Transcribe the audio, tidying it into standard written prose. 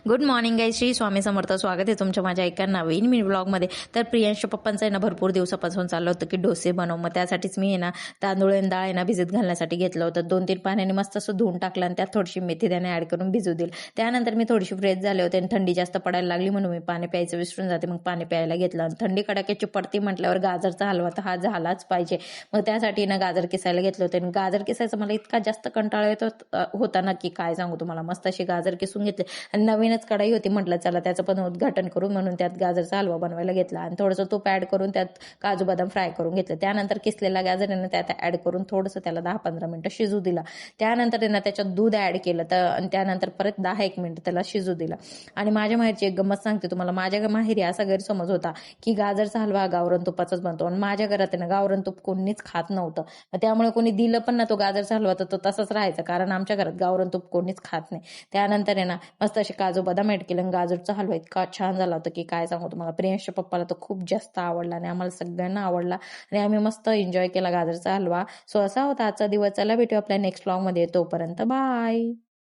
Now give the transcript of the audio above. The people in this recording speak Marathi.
Good morning guys, Shri Swami Samarth. स्वागत आहे तुमच्या माझ्या एका नवीन मी व्लॉगमध्ये. तर प्रियांशच्या पप्पांचं आहे ना भरपूर दिवसापासून चाललं होतं की डोसे बनव. मग त्यासाठीच मी आहे ना तांदूळ आणि डाळ आहे ना भिजत घालण्यासाठी घेतलं होतं. 2-3 पाण्याने मस्त असं धुवून टाकलं आणि त्यात थोडीशी मेथी दाणे ॲड करून भिजू दिली. त्यानंतर मी थोडीशी फ्रेश झाले होते आणि थंडी जास्त पडायला लागली म्हणून मी पाणी प्यायचं विसरून जाते. मग पाणी प्यायला घेतलं आणि थंडी कडाक्याची पडती म्हटल्यावर गाजरचा हलवा तर हा झालाच पाहिजे. मग त्यासाठी ना गाजर किसायला घेतलं होतं आणि गाजर किसायचं मला इतका जास्त कंटाळा येत होता ना की काय सांगू तुम्हाला. मस्त अशी गाजर किसून घेतले आणि नवीनच कढाई होती, म्हटलं चला त्याचं पण उद्घाटन करू म्हणून त्यात गाजरचा हलवा बनवायला घेतला आणि थोडंसं तूप ॲड करून त्यात काजू बदाम फ्राय करून घेतलं. त्यानंतर किसलेला गाजर आहे ना त्यात ॲड करून थोडंसं त्याला 10-15 मिनिटं शिजू दिला. त्यानंतर आहे ना त्याच्यात दूध ॲड केलं तर आणि त्यानंतर परत 10-1 मिनिट त्याला शिजू दिला. आणि माझ्या माहेरची एक गंमत सांगते तुम्हाला. माझ्या माहेरी असा गैरसमज होता की गाजरचा हलवा गावरान तुपाचाच बनतो आणि माझ्या घरात आहे ना गावरान तूप कोणीच खात नव्हतं. त्यामुळे कोणी दिलं पण ना तो गाजरचा हलवा तर तो तसाच राहायचा, कारण आमच्या घरात गावरान तूप कोणीच खात नाही. त्यानंतर आहे ना मस्त असे काजू बदाम ॲड केलं. गाजरचा हलवा इतका छान झाला होता की काय सांगू तुम्हाला. प्रियांशच्या पप्पाला तो खूप जास्त आवडला आणि आम्हाला सगळ्यांना आवडला आणि आम्ही मस्त एन्जॉय केला गाजरचा हलवा. सो असा होता आजचा दिवस. चला भेटू आपल्या नेक्स्ट व्लॉगमध्ये. तोपर्यंत बाय.